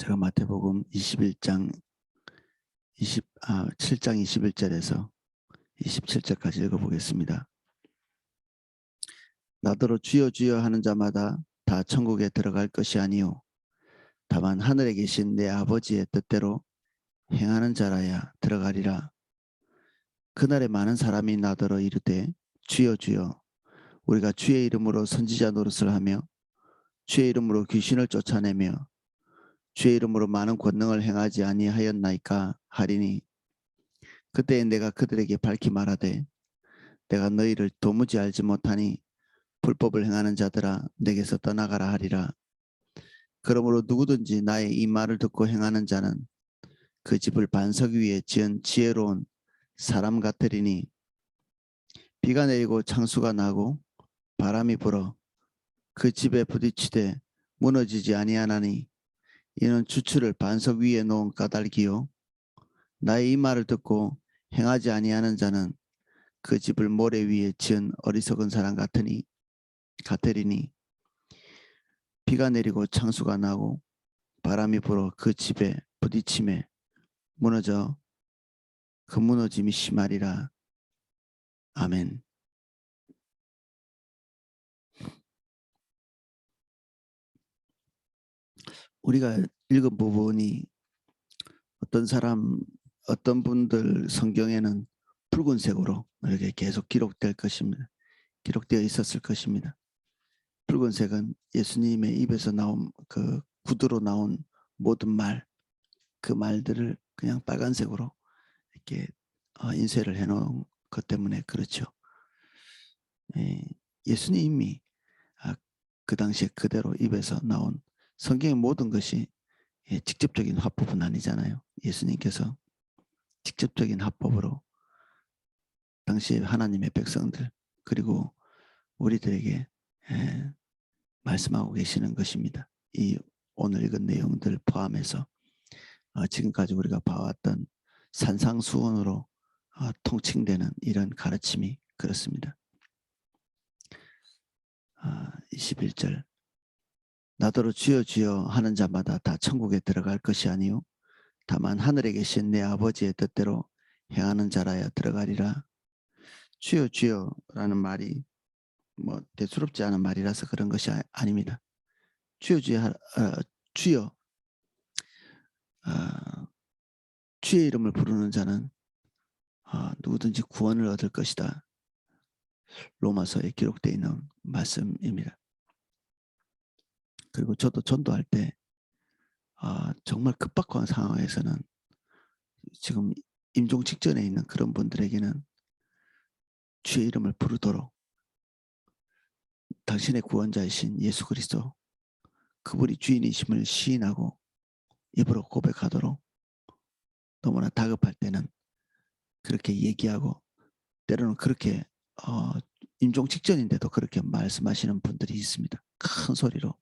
제가 마태복음 7장 21절에서 27절까지 읽어보겠습니다. 나더러 주여 주여 하는 자마다 다 천국에 들어갈 것이 아니요 다만 하늘에 계신 내 아버지의 뜻대로 행하는 자라야 들어가리라. 그날에 많은 사람이 나더러 이르되 주여 주여 우리가 주의 이름으로 선지자 노릇을 하며 주의 이름으로 귀신을 쫓아내며 주의 이름으로 많은 권능을 행하지 아니하였나이까 하리니 그때 내가 그들에게 밝히 말하되 내가 너희를 도무지 알지 못하니 불법을 행하는 자들아 내게서 떠나가라 하리라. 그러므로 누구든지 나의 이 말을 듣고 행하는 자는 그 집을 반석 위에 지은 지혜로운 사람 같으리니 비가 내리고 창수가 나고 바람이 불어 그 집에 부딪히되 무너지지 아니하나니 이는 주추를 반석 위에 놓은 까닭이요 나의 이 말을 듣고 행하지 아니하는 자는 그 집을 모래 위에 지은 어리석은 사람 같으리니 비가 내리고 창수가 나고 바람이 불어 그 집에 부딪힘에 무너져 그 무너짐이 심하리라. 아멘. 우리가 읽은 부분이 어떤 분들 성경에는 붉은색으로 이렇게 계속 기록될 것입니다. 기록되어 있었을 것입니다. 붉은색은 예수님의 입에서 나온 그 구두로 나온 모든 말, 그 말들을 그냥 빨간색으로 이렇게 인쇄를 해놓은 것 때문에 그렇죠. 예수님이 그 당시에 그대로 입에서 나온 성경의 모든 것이 직접적인 화법은 아니잖아요. 예수님께서 직접적인 화법으로 당시에 하나님의 백성들 그리고 우리들에게 말씀하고 계시는 것입니다. 이 오늘 읽은 내용들 포함해서 지금까지 우리가 봐왔던 산상수훈으로 통칭되는 이런 가르침이 그렇습니다. 21절 나더러 주여 주여 하는 자마다 다 천국에 들어갈 것이 아니요 다만 하늘에 계신 내 아버지의 뜻대로 행하는 자라야 들어가리라. 주여 주여라는 말이 뭐 대수롭지 않은 말이라서 그런 것이 아닙니다. 주여 주여 주여 주의 이름을 부르는 자는 누구든지 구원을 얻을 것이다. 로마서에 기록되어 있는 말씀입니다. 그리고 저도 전도할 때 정말 급박한 상황에서는 지금 임종 직전에 있는 그런 분들에게는 주의 이름을 부르도록 당신의 구원자이신 예수 그리스도 그분이 주인이심을 시인하고 입으로 고백하도록 너무나 다급할 때는 그렇게 얘기하고 때로는 그렇게 임종 직전인데도 그렇게 말씀하시는 분들이 있습니다. 큰 소리로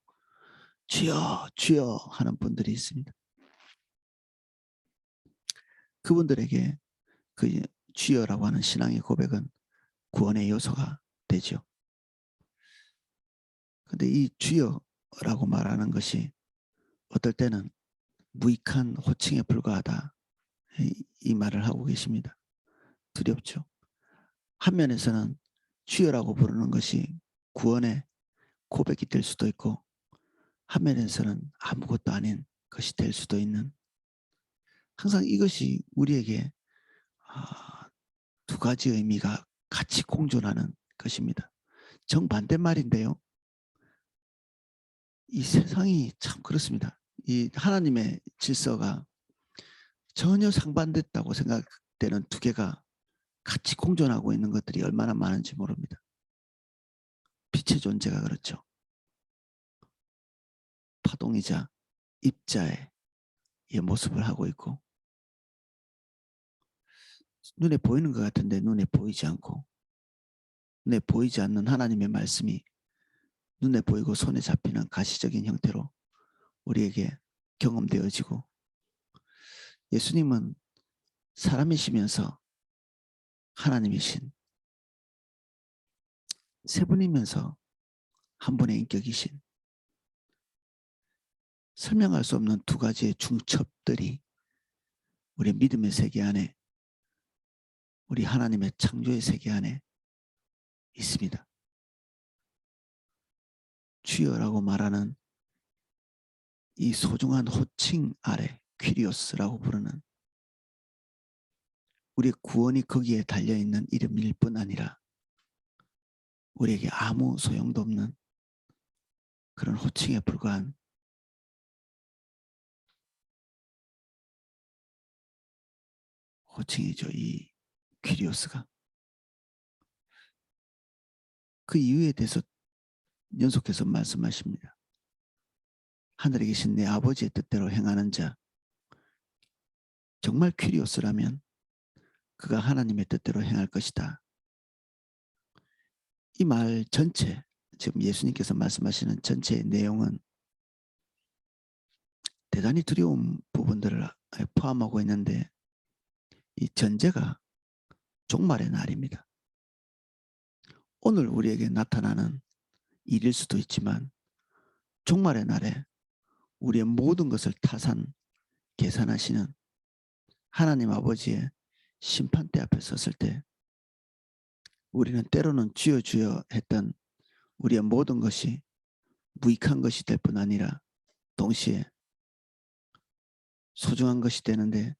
주여 주여 하는 분들이 있습니다. 그분들에게 그 주여라고 하는 신앙의 고백은 구원의 요소가 되죠. 그런데 이 주여라고 말하는 것이 어떨 때는 무익한 호칭에 불과하다 이 말을 하고 계십니다. 두렵죠. 한 면에서는 주여라고 부르는 것이 구원의 고백이 될 수도 있고 한 면에서는 아무것도 아닌 것이 될 수도 있는 항상 이것이 우리에게 두 가지 의미가 같이 공존하는 것입니다. 정반대말인데요. 이 세상이 참 그렇습니다. 이 하나님의 질서가 전혀 상반됐다고 생각되는 두 개가 같이 공존하고 있는 것들이 얼마나 많은지 모릅니다. 빛의 존재가 그렇죠. 파동이자 입자의 모습을 하고 있고 눈에 보이는 것 같은데 눈에 보이지 않고 눈에 보이지 않는 하나님의 말씀이 눈에 보이고 손에 잡히는 가시적인 형태로 우리에게 경험되어지고 예수님은 사람이시면서 하나님이신 세 분이면서 한 분의 인격이신 설명할 수 없는 두 가지의 중첩들이 우리 믿음의 세계 안에, 우리 하나님의 창조의 세계 안에 있습니다. 주여라고 말하는 이 소중한 호칭 아래, 퀴리오스라고 부르는, 우리의 구원이 거기에 달려있는 이름일 뿐 아니라 우리에게 아무 소용도 없는 그런 호칭에 불과한 호칭이죠. 이 퀴리오스가. 그 이유에 대해서 연속해서 말씀하십니다. 하늘에 계신 내 아버지의 뜻대로 행하는 자, 정말 퀴리오스라면 그가 하나님의 뜻대로 행할 것이다. 이 말 전체, 지금 예수님께서 말씀하시는 전체의 내용은 대단히 두려운 부분들을 포함하고 있는데, 이 전제가 종말의 날입니다. 오늘 우리에게 나타나는 일일 수도 있지만 종말의 날에 우리의 모든 것을 타산, 계산하시는 하나님 아버지의 심판대 앞에 섰을 때 우리는 때로는 주여 주여 했던 우리의 모든 것이 무익한 것이 될 뿐 아니라 동시에 소중한 것이 되는데,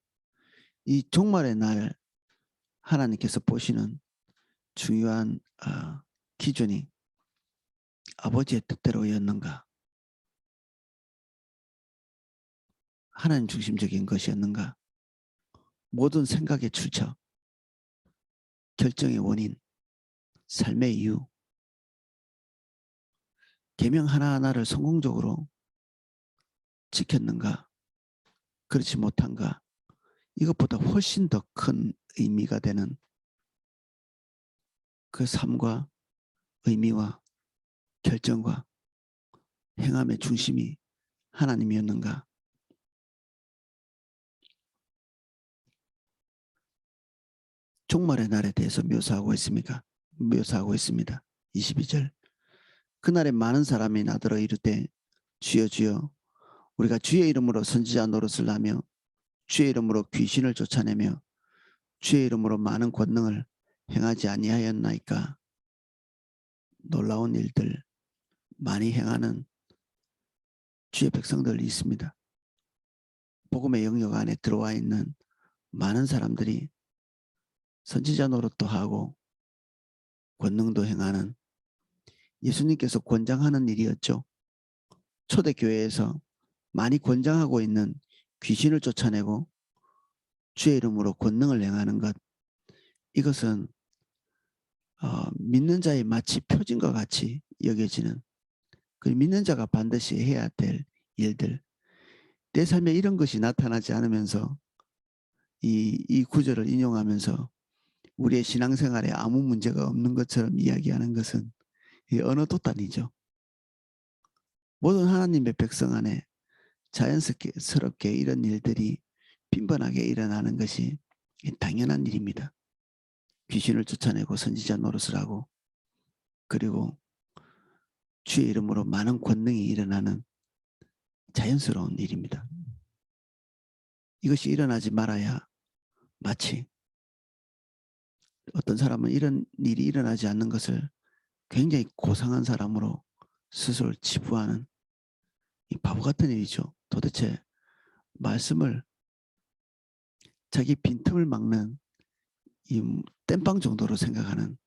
이 종말의 날 하나님께서 보시는 중요한 기준이 아버지의 뜻대로였는가, 하나님 중심적인 것이었는가, 모든 생각의 출처, 결정의 원인, 삶의 이유, 계명 하나하나를 성공적으로 지켰는가, 그렇지 못한가, 이것보다 훨씬 더 큰 의미가 되는 그 삶과 의미와 결정과 행함의 중심이 하나님이었는가. 종말의 날에 대해서 묘사하고 있습니다. 22절. 그날에 많은 사람이 나더러 이르되 주여 주여 우리가 주의 이름으로 선지자 노릇을 하며 주의 이름으로 귀신을 쫓아내며 주의 이름으로 많은 권능을 행하지 아니하였나이까. 놀라운 일들 많이 행하는 주의 백성들이 있습니다. 복음의 영역 안에 들어와 있는 많은 사람들이 선지자 노릇도 하고 권능도 행하는, 예수님께서 권장하는 일이었죠. 초대교회에서 많이 권장하고 있는 귀신을 쫓아내고 주의 이름으로 권능을 행하는 것, 이것은 믿는 자의 마치 표징과 같이 여겨지는, 그 믿는 자가 반드시 해야 될 일들, 내 삶에 이런 것이 나타나지 않으면서 이 구절을 인용하면서 우리의 신앙생활에 아무 문제가 없는 것처럼 이야기하는 것은 언어 도탄이죠. 모든 하나님의 백성 안에 자연스럽게 이런 일들이 빈번하게 일어나는 것이 당연한 일입니다. 귀신을 쫓아내고 선지자 노릇을 하고, 그리고 주의 이름으로 많은 권능이 일어나는 자연스러운 일입니다. 이것이 일어나지 말아야 마치 어떤 사람은 이런 일이 일어나지 않는 것을 굉장히 고상한 사람으로 스스로를 치부하는 이 바보 같은 일이죠. 도대체 말씀을 자기 빈틈을 막는 이 땜빵 정도로 생각하는,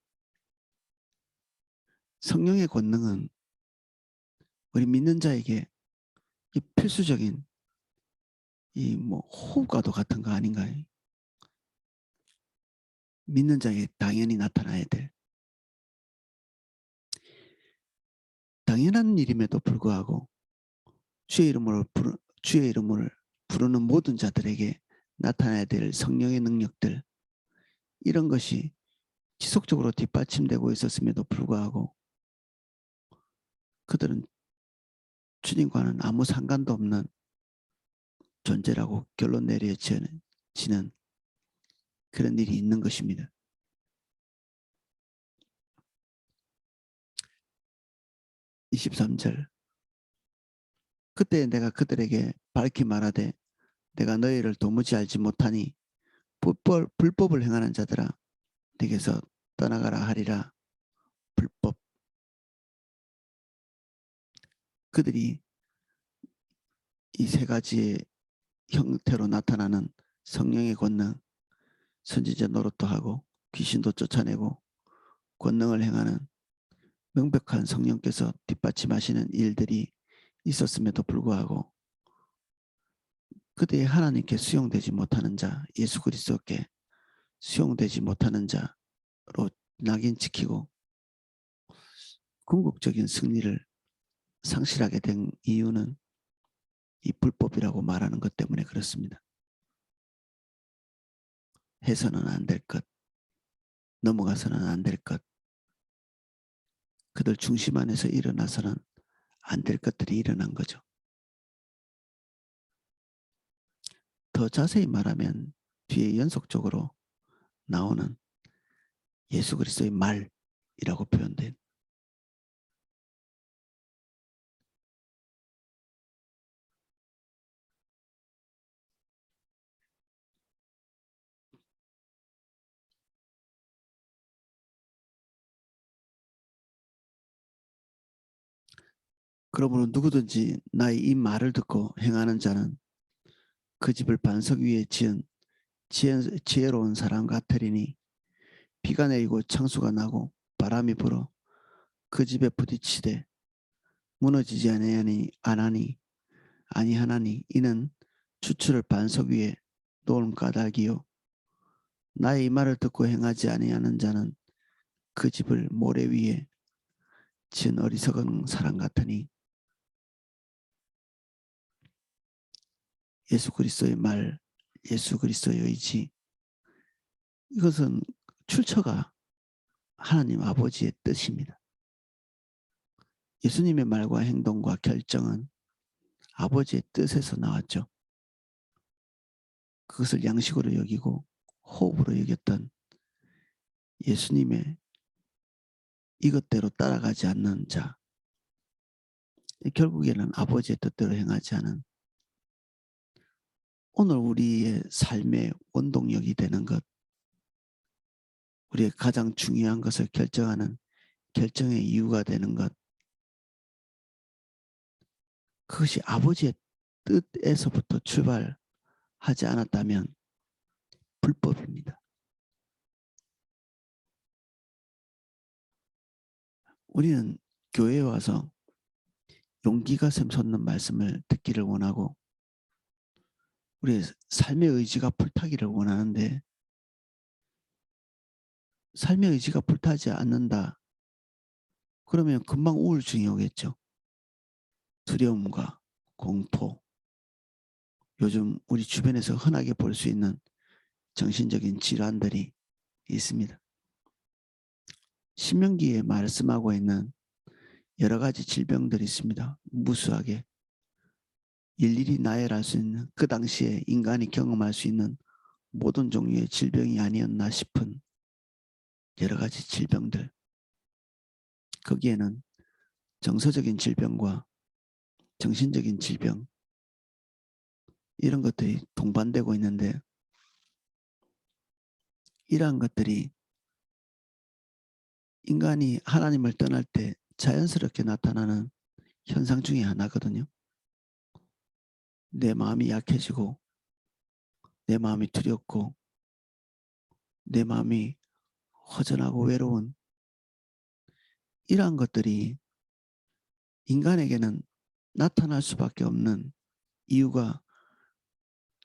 성령의 권능은 우리 믿는 자에게 이 필수적인 이 호흡과도 같은 거 아닌가요? 믿는 자에게 당연히 나타나야 될 당연한 일임에도 불구하고 주의 이름을 부르는 모든 자들에게 나타나야 될 성령의 능력들, 이런 것이 지속적으로 뒷받침되고 있었음에도 불구하고 그들은 주님과는 아무 상관도 없는 존재라고 결론 내려지는 그런 일이 있는 것입니다. 23절. 그때 내가 그들에게 밝히 말하되 내가 너희를 도무지 알지 못하니 불법을 행하는 자들아 네게서 떠나가라 하리라. 불법. 그들이 이 세 가지의 형태로 나타나는 성령의 권능, 선지자 노릇도 하고 귀신도 쫓아내고 권능을 행하는 명백한 성령께서 뒷받침하시는 일들이 있었음에도 불구하고 그들이 하나님께 수용되지 못하는 자, 예수 그리스도께 수용되지 못하는 자로 낙인찍히고 궁극적인 승리를 상실하게 된 이유는 이 불법이라고 말하는 것 때문에 그렇습니다. 해서는 안 될 것, 넘어가서는 안 될 것, 그들 중심 안에서 일어나서는 안 될 것들이 일어난 거죠. 더 자세히 말하면 뒤에 연속적으로 나오는 예수 그리스도의 말이라고 표현된 그러므로 누구든지 나의 이 말을 듣고 행하는 자는 그 집을 반석 위에 지은 지혜로운 사람 같으리니 비가 내리고 창수가 나고 바람이 불어 그 집에 부딪히되 무너지지 아니하나니 이는 주추를 반석 위에 놓은 까닭이요 나의 이 말을 듣고 행하지 아니하는 자는 그 집을 모래 위에 지은 어리석은 사람 같으니 예수 그리스도의 말, 예수 그리스도의 의지 이것은 출처가 하나님 아버지의 뜻입니다. 예수님의 말과 행동과 결정은 아버지의 뜻에서 나왔죠. 그것을 양식으로 여기고 호흡으로 여겼던 예수님의 이것대로 따라가지 않는 자, 결국에는 아버지의 뜻대로 행하지 않은 오늘 우리의 삶의 원동력이 되는 것, 우리의 가장 중요한 것을 결정하는 결정의 이유가 되는 것, 그것이 아버지의 뜻에서부터 출발하지 않았다면 불법입니다. 우리는 교회에 와서 용기가 샘솟는 말씀을 듣기를 원하고 우리의 삶의 의지가 불타기를 원하는데 삶의 의지가 불타지 않는다. 그러면 금방 우울증이 오겠죠. 두려움과 공포, 요즘 우리 주변에서 흔하게 볼 수 있는 정신적인 질환들이 있습니다. 신명기에 말씀하고 있는 여러 가지 질병들이 있습니다. 무수하게 일일이 나열할 수 있는 그 당시에 인간이 경험할 수 있는 모든 종류의 질병이 아니었나 싶은 여러 가지 질병들. 거기에는 정서적인 질병과 정신적인 질병 이런 것들이 동반되고 있는데 이러한 것들이 인간이 하나님을 떠날 때 자연스럽게 나타나는 현상 중에 하나거든요. 내 마음이 약해지고 내 마음이 두렵고 내 마음이 허전하고 외로운 이러한 것들이 인간에게는 나타날 수밖에 없는 이유가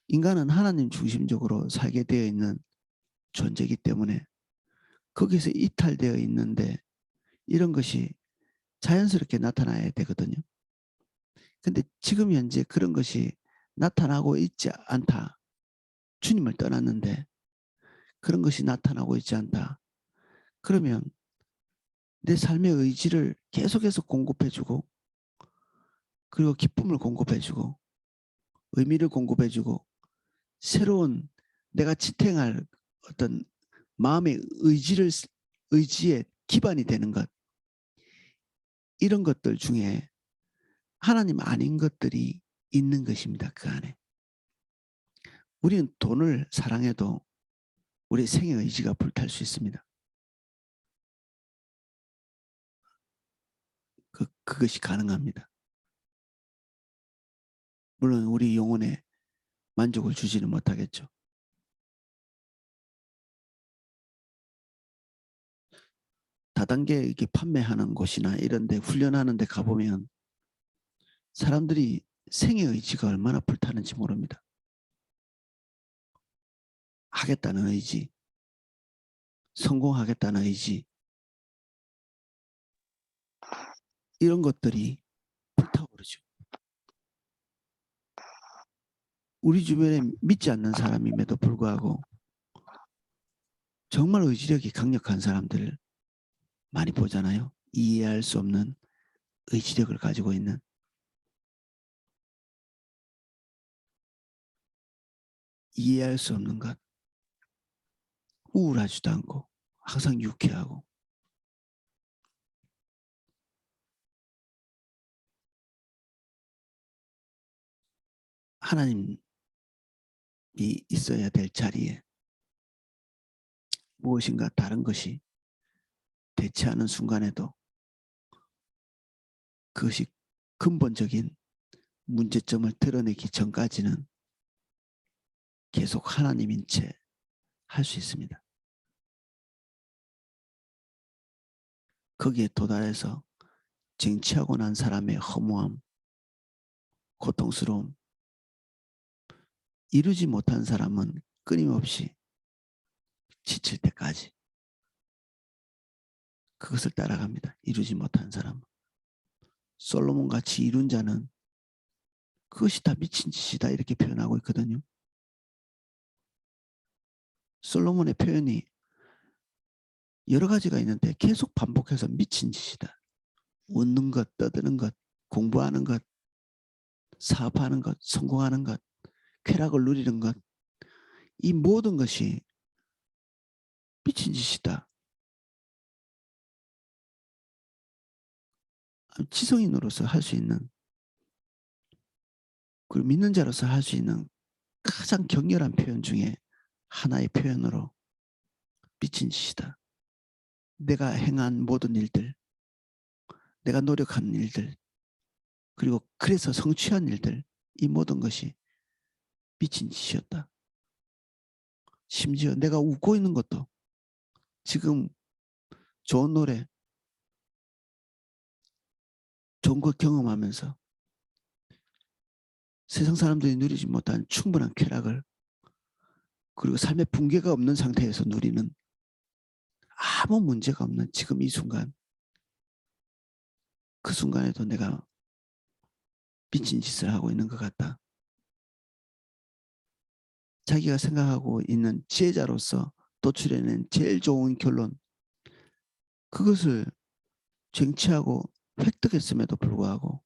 인간은 하나님 중심적으로 살게 되어 있는 존재이기 때문에 거기서 이탈되어 있는데 이런 것이 자연스럽게 나타나야 되거든요. 근데 지금 현재 그런 것이 나타나고 있지 않다. 주님을 떠났는데 그런 것이 나타나고 있지 않다. 그러면 내 삶의 의지를 계속해서 공급해주고 그리고 기쁨을 공급해주고 의미를 공급해주고 새로운 내가 지탱할 어떤 마음의 의지의 기반이 되는 것 이런 것들 중에 하나님 아닌 것들이 있는 것입니다. 그 안에. 우리는 돈을 사랑해도 우리 생의 의지가 불탈 수 있습니다. 그것이 가능합니다. 물론 우리 영혼에 만족을 주지는 못하겠죠. 다단계 이렇게 판매하는 곳이나 이런 데 훈련하는 데 가보면 사람들이 생의 의지가 얼마나 불타는지 모릅니다. 하겠다는 의지, 성공하겠다는 의지, 이런 것들이 불타오르죠. 우리 주변에 믿지 않는 사람임에도 불구하고 정말 의지력이 강력한 사람들을 많이 보잖아요. 이해할 수 없는 의지력을 가지고 있는. 이해할 수 없는 것. 우울하지도 않고 항상 유쾌하고. 하나님이 있어야 될 자리에 무엇인가 다른 것이 대체하는 순간에도 그것이 근본적인 문제점을 드러내기 전까지는 계속 하나님인 채 할 수 있습니다. 거기에 도달해서 쟁취하고 난 사람의 허무함, 고통스러움, 이루지 못한 사람은 끊임없이 지칠 때까지 그것을 따라갑니다. 이루지 못한 사람은. 솔로몬같이 이룬 자는 그것이 다 미친 짓이다 이렇게 표현하고 있거든요. 솔로몬의 표현이 여러 가지가 있는데 계속 반복해서 미친 짓이다. 웃는 것, 떠드는 것, 공부하는 것, 사업하는 것, 성공하는 것, 쾌락을 누리는 것, 이 모든 것이 미친 짓이다. 지성인으로서 할 수 있는, 그리고 믿는 자로서 할 수 있는 가장 격렬한 표현 중에 하나의 표현으로 미친 짓이다. 내가 행한 모든 일들, 내가 노력한 일들, 그리고 그래서 성취한 일들, 이 모든 것이 미친 짓이었다. 심지어 내가 웃고 있는 것도 지금 좋은 노래, 좋은 것 경험하면서 세상 사람들이 누리지 못한 충분한 쾌락을, 그리고 삶의 붕괴가 없는 상태에서 누리는 아무 문제가 없는 지금 이 순간, 그 순간에도 내가 미친 짓을 하고 있는 것 같다. 자기가 생각하고 있는 지혜자로서 도출해낸 제일 좋은 결론, 그것을 쟁취하고 획득했음에도 불구하고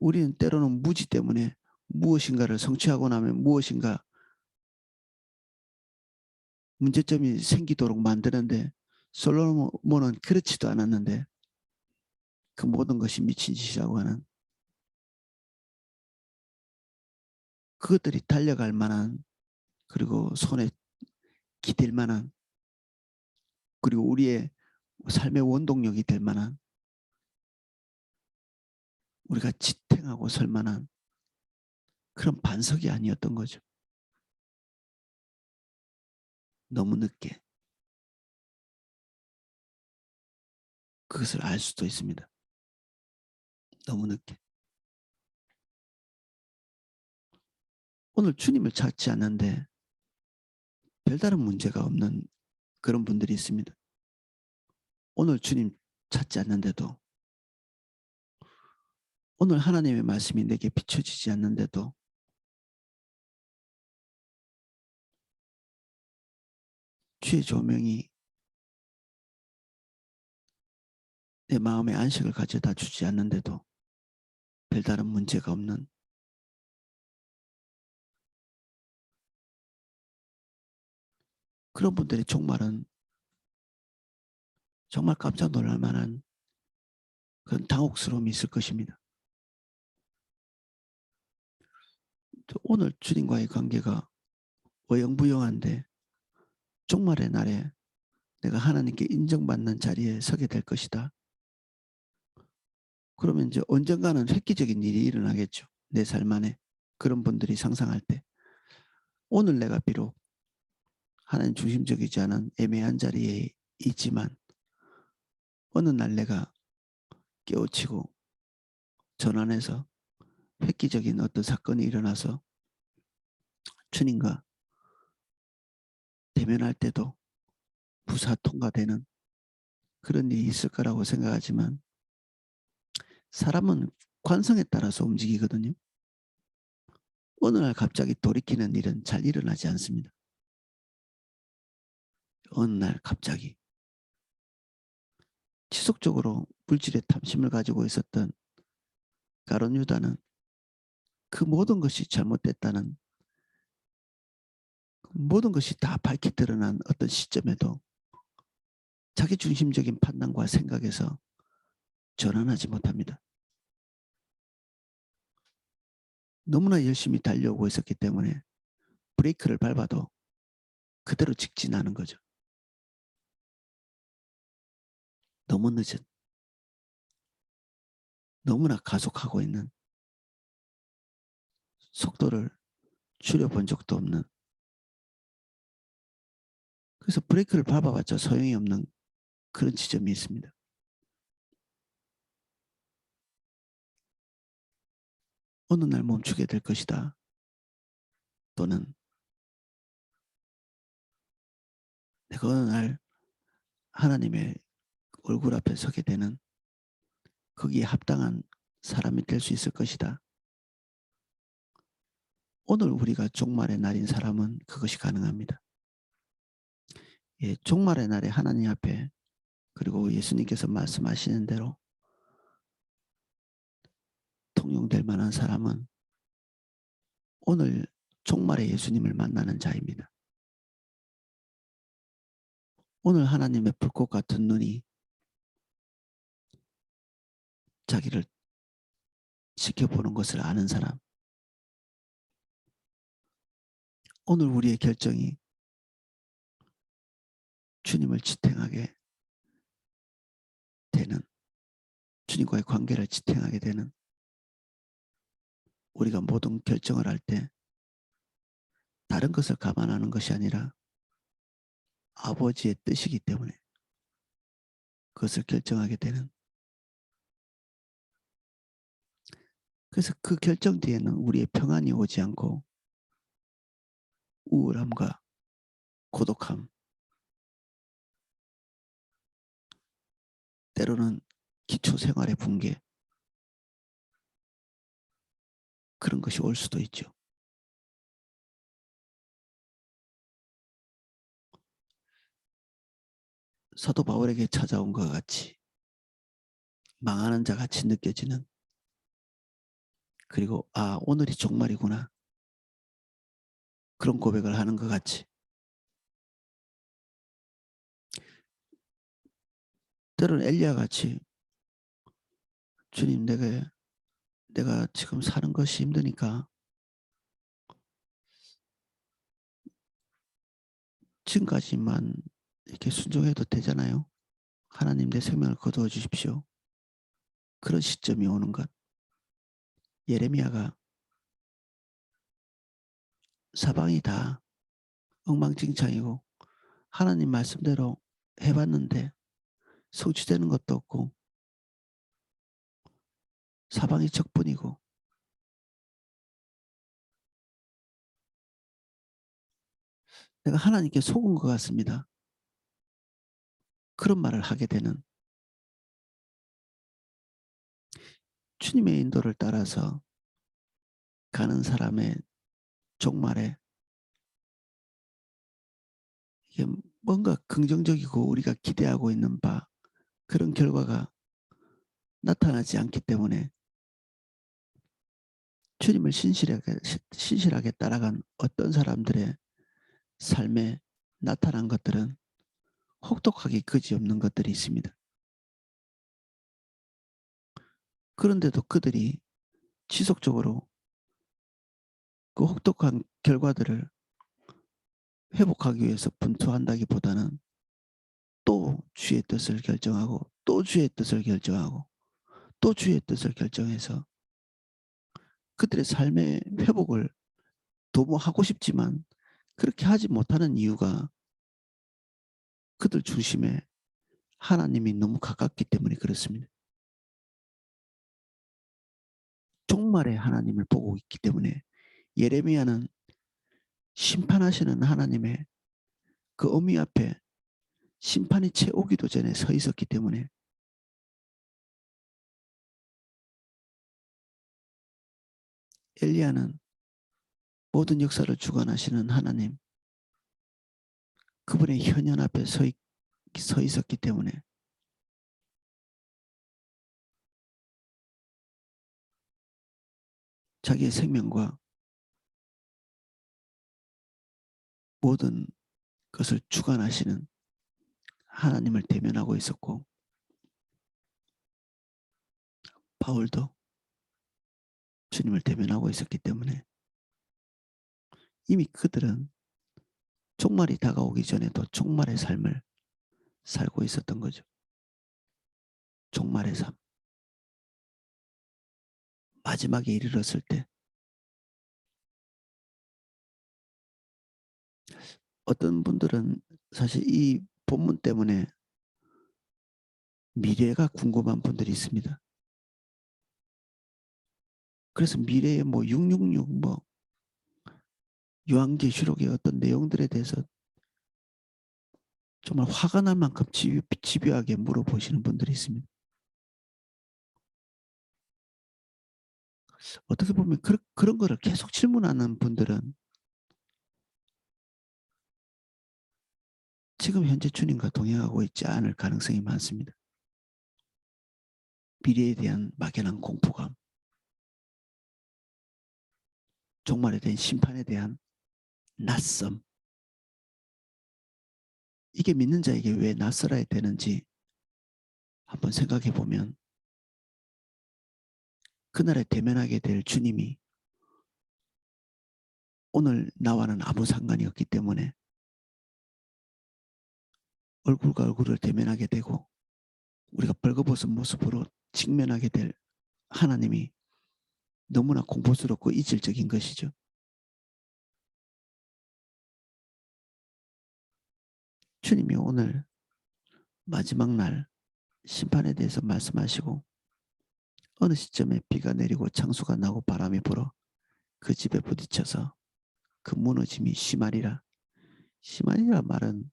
우리는 때로는 무지 때문에 무엇인가를 성취하고 나면 무엇인가 문제점이 생기도록 만드는데, 솔로몬은 그렇지도 않았는데 그 모든 것이 미친 짓이라고 하는, 그것들이 달려갈 만한, 그리고 손에 기댈 만한, 그리고 우리의 삶의 원동력이 될 만한, 우리가 지탱하고 설 만한 그런 반석이 아니었던 거죠. 너무 늦게 그것을 알 수도 있습니다. 너무 늦게. 오늘 주님을 찾지 않는데 별다른 문제가 없는 그런 분들이 있습니다. 오늘 주님 찾지 않는데도, 오늘 하나님의 말씀이 내게 비춰지지 않는데도 주의 조명이 내 마음에 안식을 가져다 주지 않는데도 별다른 문제가 없는, 그런 분들의 종말은 정말 깜짝 놀랄 만한 그런 당혹스러움이 있을 것입니다. 오늘 주님과의 관계가 어영부영한데 종말의 날에 내가 하나님께 인정받는 자리에 서게 될 것이다. 그러면 이제 언젠가는 획기적인 일이 일어나겠죠. 내 삶 안에. 그런 분들이 상상할 때. 오늘 내가 비록 하나님 중심적이지 않은 애매한 자리에 있지만 어느 날 내가 깨우치고 전환해서 획기적인 어떤 사건이 일어나서 주님과 대면할 때도 무사 통과되는 그런 일이 있을 거라고 생각하지만 사람은 관성에 따라서 움직이거든요. 어느 날 갑자기 돌이키는 일은 잘 일어나지 않습니다. 어느 날 갑자기 지속적으로 물질의 탐심을 가지고 있었던 가룟 유다는 그 모든 것이 잘못됐다는, 모든 것이 다 밝히 드러난 어떤 시점에도 자기 중심적인 판단과 생각에서 전환하지 못합니다. 너무나 열심히 달려오고 있었기 때문에 브레이크를 밟아도 그대로 직진하는 거죠. 너무 늦은, 너무나 가속하고 있는, 속도를 줄여본 적도 없는, 그래서 브레이크를 밟아봤자 소용이 없는 그런 지점이 있습니다. 어느 날 멈추게 될 것이다. 또는 내가 어느 날 하나님의 얼굴 앞에 서게 되는, 거기에 합당한 사람이 될 수 있을 것이다. 오늘 우리가 종말의 날인 사람은 그것이 가능합니다. 예, 종말의 날에 하나님 앞에, 그리고 예수님께서 말씀하시는 대로 통용될 만한 사람은 오늘 종말의 예수님을 만나는 자입니다. 오늘 하나님의 불꽃 같은 눈이 자기를 지켜보는 것을 아는 사람. 오늘 우리의 결정이 주님을 지탱하게 되는, 주님과의 관계를 지탱하게 되는, 우리가 모든 결정을 할 때 다른 것을 감안하는 것이 아니라 아버지의 뜻이기 때문에 그것을 결정하게 되는, 그래서 그 결정 뒤에는 우리의 평안이 오지 않고 우울함과 고독함, 때로는 기초생활의 붕괴, 그런 것이 올 수도 있죠. 사도 바울에게 찾아온 것 같이 망하는 자 같이 느껴지는, 그리고 오늘이 종말이구나, 그런 고백을 하는 것 같이, 때로는 엘리야 같이 주님, 내가 지금 사는 것이 힘드니까 지금까지만 이렇게 순종해도 되잖아요. 하나님 내 생명을 거두어 주십시오. 그런 시점이 오는 것. 예레미야가 사방이 다 엉망진창이고 하나님 말씀대로 해봤는데 성취되는 것도 없고 사방이 적분이고 내가 하나님께 속은 것 같습니다. 그런 말을 하게 되는, 주님의 인도를 따라서 가는 사람의 종말에 이게 뭔가 긍정적이고 우리가 기대하고 있는 바 그런 결과가 나타나지 않기 때문에 주님을 신실하게 따라간 어떤 사람들의 삶에 나타난 것들은 혹독하게 그지없는 것들이 있습니다. 그런데도 그들이 지속적으로 그 혹독한 결과들을 회복하기 위해서 분투한다기보다는 또 주의 뜻을 결정하고 또 주의 뜻을 결정하고 또 주의 뜻을 결정해서 그들의 삶의 회복을 도모하고 싶지만 그렇게 하지 못하는 이유가 그들 중심에 하나님이 너무 가깝기 때문에 그렇습니다. 종말의 하나님을 보고 있기 때문에 예레미야는 심판하시는 하나님의 그 어미 앞에 심판이 채 오기도 전에 서 있었기 때문에 엘리야는 모든 역사를 주관하시는 하나님 그분의 현현 앞에 서 있었기 때문에 자기의 생명과 모든 것을 주관하시는 하나님을 대면하고 있었고 바울도 주님을 대면하고 있었기 때문에 이미 그들은 종말이 다가오기 전에도 종말의 삶을 살고 있었던 거죠. 종말의 삶. 마지막에 이르렀을 때 어떤 분들은 사실 이 본문 때문에 미래가 궁금한 분들이 있습니다. 그래서 미래에 뭐 666, 뭐 요한계시록의 어떤 내용들에 대해서 정말 화가 날 만큼 집요하게 물어보시는 분들이 있습니다. 어떻게 보면 그런 거를 계속 질문하는 분들은 지금 현재 주님과 동행하고 있지 않을 가능성이 많습니다. 미래에 대한 막연한 공포감, 종말에 대한 심판에 대한 낯섦, 이게 믿는 자에게 왜 낯설어야 되는지 한번 생각해 보면 그날에 대면하게 될 주님이 오늘 나와는 아무 상관이 없기 때문에 얼굴과 얼굴을 대면하게 되고 우리가 벌거벗은 모습으로 직면하게 될 하나님이 너무나 공포스럽고 이질적인 것이죠. 주님이 오늘 마지막 날 심판에 대해서 말씀하시고 어느 시점에 비가 내리고 창수가 나고 바람이 불어 그 집에 부딪혀서 그 무너짐이 심하리라. 심하리라 말은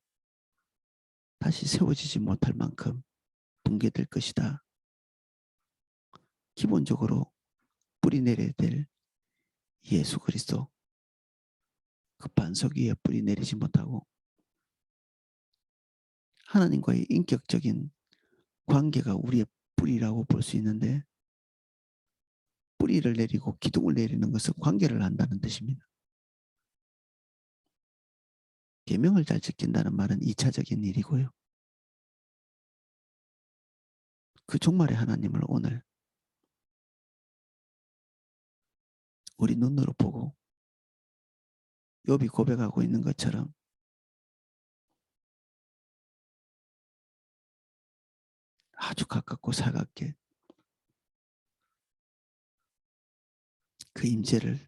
다시 세워지지 못할 만큼 붕괴될 것이다. 기본적으로 뿌리 내려야 될 예수 그리스도 그 반석 위에 뿌리 내리지 못하고 하나님과의 인격적인 관계가 우리의 뿌리라고 볼 수 있는데 뿌리를 내리고 기둥을 내리는 것은 관계를 한다는 뜻입니다. 계명을 잘 지킨다는 말은 2차적인 일이고요. 그 종말의 하나님을 오늘 우리 눈으로 보고 욥이 고백하고 있는 것처럼 아주 가깝고 살갑게 그 임재를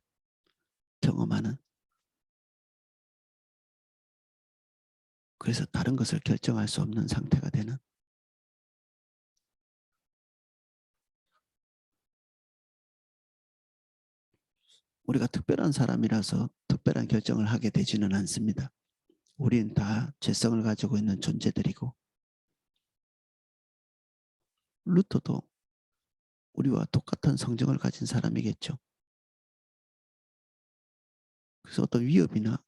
경험하는, 그래서 다른 것을 결정할 수 없는 상태가 되는, 우리가 특별한 사람이라서 특별한 결정을 하게 되지는 않습니다. 우리는 다 죄성을 가지고 있는 존재들이고 루터도 우리와 똑같은 성정을 가진 사람이겠죠. 그래서 어떤 위협이나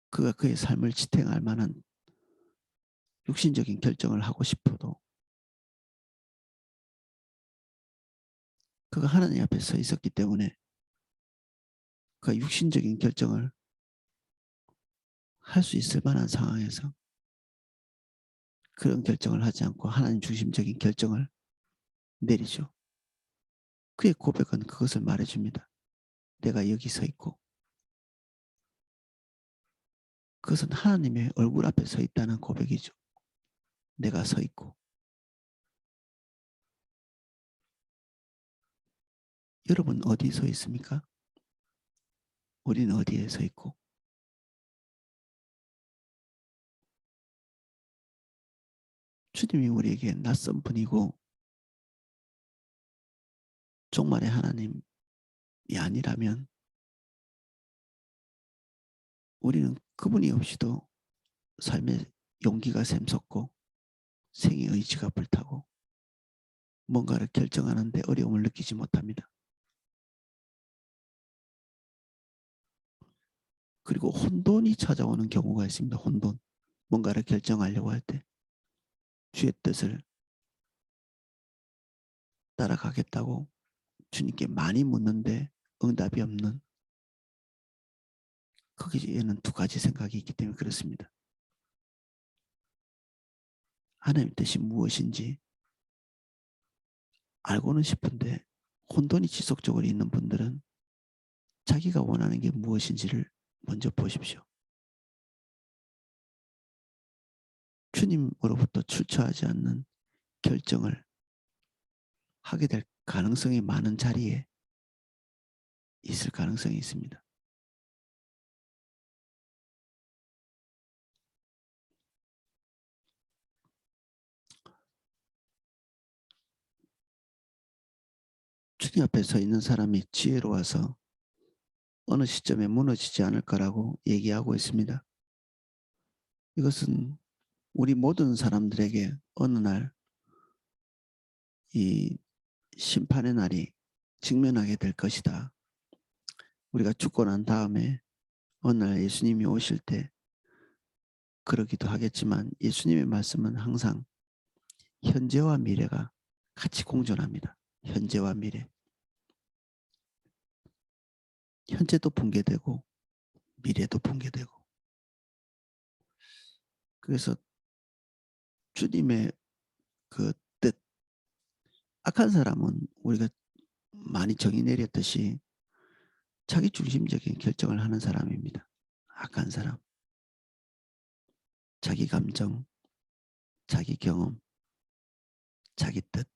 그가 그의 삶을 지탱할 만한 육신적인 결정을 하고 싶어도 그가 하나님 앞에 서 있었기 때문에 그가 육신적인 결정을 할 수 있을 만한 상황에서 그런 결정을 하지 않고 하나님 중심적인 결정을 내리죠. 그의 고백은 그것을 말해줍니다. 내가 여기 서 있고, 그것은 하나님의 얼굴 앞에 서 있다는 고백이죠. 내가 서 있고. 여러분 어디 서 있습니까? 우리는 어디에 서 있고? 주님이 우리에게 낯선 분이고 종말의 하나님이 아니라면 우리는 그분이 없이도 삶의 용기가 샘솟고 생의 의지가 불타고 뭔가를 결정하는데 어려움을 느끼지 못합니다. 그리고 혼돈이 찾아오는 경우가 있습니다. 혼돈. 뭔가를 결정하려고 할 때 주의 뜻을 따라가겠다고 주님께 많이 묻는데 응답이 없는, 거기에는 두 가지 생각이 있기 때문에 그렇습니다. 하나님의 뜻이 무엇인지 알고는 싶은데 혼돈이 지속적으로 있는 분들은 자기가 원하는 게 무엇인지를 먼저 보십시오. 주님으로부터 출처하지 않는 결정을 하게 될 가능성이 많은 자리에 있을 가능성이 있습니다. 주님 앞에 서 있는 사람이 지혜로워서 어느 시점에 무너지지 않을 거라고 얘기하고 있습니다. 이것은 우리 모든 사람들에게 어느 날 이 심판의 날이 직면하게 될 것이다. 우리가 죽고 난 다음에 어느 날 예수님이 오실 때 그러기도 하겠지만 예수님의 말씀은 항상 현재와 미래가 같이 공존합니다. 현재와 미래. 현재도 붕괴되고 미래도 붕괴되고. 그래서 주님의 그 뜻, 악한 사람은 우리가 많이 정의 내렸듯이 자기 중심적인 결정을 하는 사람입니다. 악한 사람. 자기 감정, 자기 경험, 자기 뜻.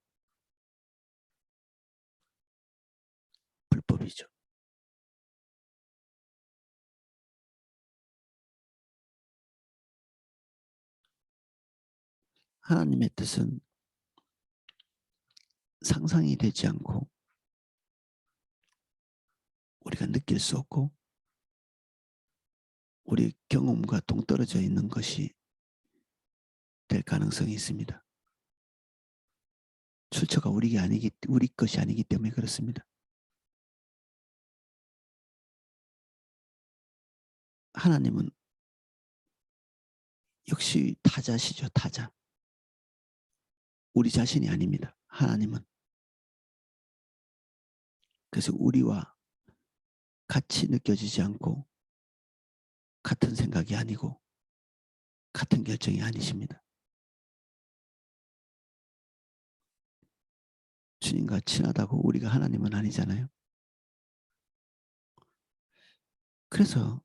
불법이죠. 하나님의 뜻은 상상이 되지 않고 우리가 느낄 수 없고 우리 경험과 동떨어져 있는 것이 될 가능성이 있습니다. 출처가 우리 것이 아니기 때문에 그렇습니다. 하나님은 역시 타자시죠. 타자. 우리 자신이 아닙니다. 하나님은. 그래서 우리와 같이 느껴지지 않고 같은 생각이 아니고 같은 결정이 아니십니다. 주님과 친하다고 우리가 하나님은 아니잖아요. 그래서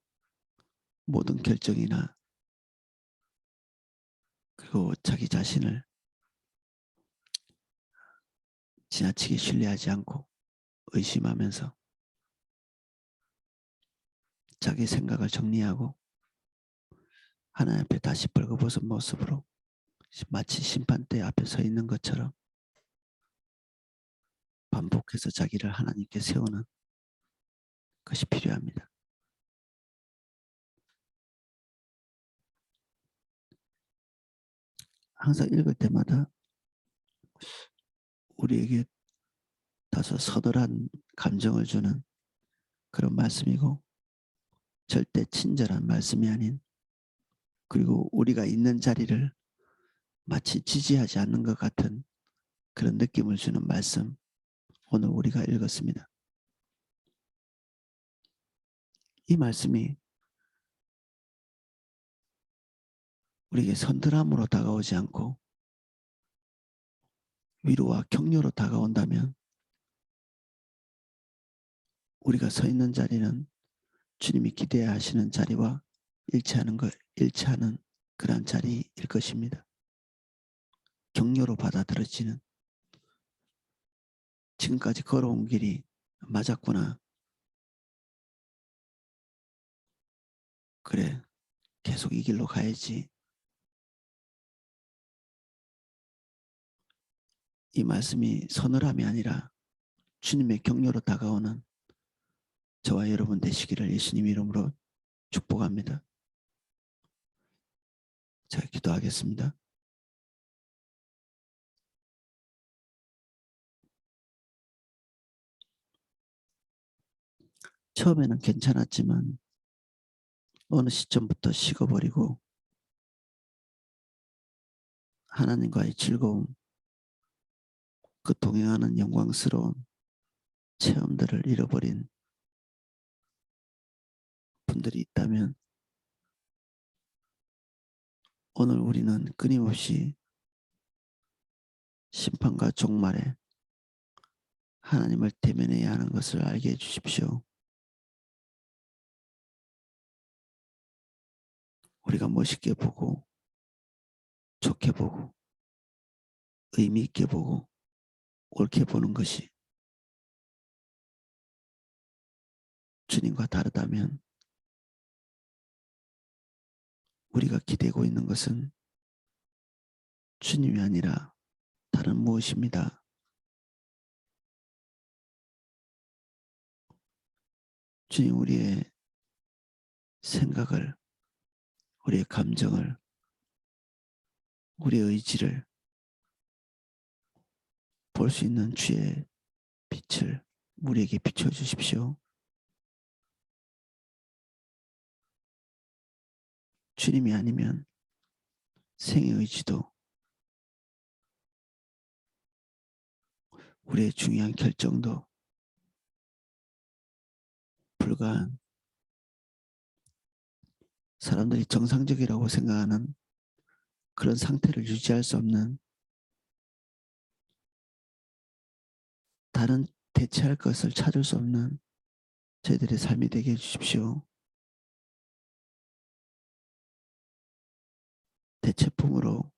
모든 결정이나 그리고 자기 자신을 지나치게 신뢰하지 않고 의심하면서 자기 생각을 정리하고 하나님 앞에 다시 벌거벗은 모습으로 마치 심판대 앞에 서 있는 것처럼 반복해서 자기를 하나님께 세우는 것이 필요합니다. 항상 읽을 때마다 우리에게 다소 서늘한 감정을 주는 그런 말씀이고 절대 친절한 말씀이 아닌, 그리고 우리가 있는 자리를 마치 지지하지 않는 것 같은 그런 느낌을 주는 말씀, 오늘 우리가 읽었습니다. 이 말씀이 우리에게 선들함으로 다가오지 않고 위로와 격려로 다가온다면 우리가 서 있는 자리는 주님이 기대하시는 자리와 일치하는 그러한 자리일 것입니다. 격려로 받아들여지는, 지금까지 걸어온 길이 맞았구나. 그래, 계속 이 길로 가야지. 이 말씀이 서늘함이 아니라 주님의 격려로 다가오는 저와 여러분 되시기를 예수님 이름으로 축복합니다. 자, 기도하겠습니다. 처음에는 괜찮았지만 어느 시점부터 식어버리고 하나님과의 즐거움, 그 동행하는 영광스러운 체험들을 잃어버린 분들이 있다면 오늘 우리는 끊임없이 심판과 종말에 하나님을 대면해야 하는 것을 알게 해주십시오. 우리가 멋있게 보고 좋게 보고 의미 있게 보고 옳게 보는 것이 주님과 다르다면 우리가 기대고 있는 것은 주님이 아니라 다른 무엇입니다. 주님, 우리의 생각을, 우리의 감정을, 우리의 의지를 볼 수 있는 주의 빛을 우리에게 비춰주십시오. 주님이 아니면 생의 의지도 우리의 중요한 결정도 불가한, 사람들이 정상적이라고 생각하는 그런 상태를 유지할 수 없는, 다른 대체할 것을 찾을 수 없는 저희들의 삶이 되게 해주십시오. 대체품으로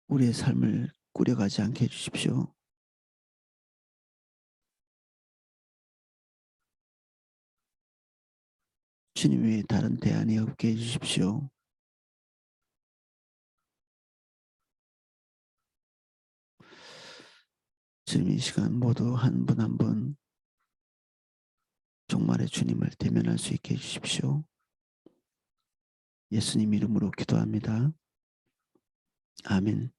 우리의 삶을 꾸려가지 않게 해주십시오. 주님 외에 다른 대안이 없게 해주십시오. 지금 이 시간 모두 한 분 한 분 종말의 주님을 대면할 수 있게 해주십시오. 예수님 이름으로 기도합니다. 아멘.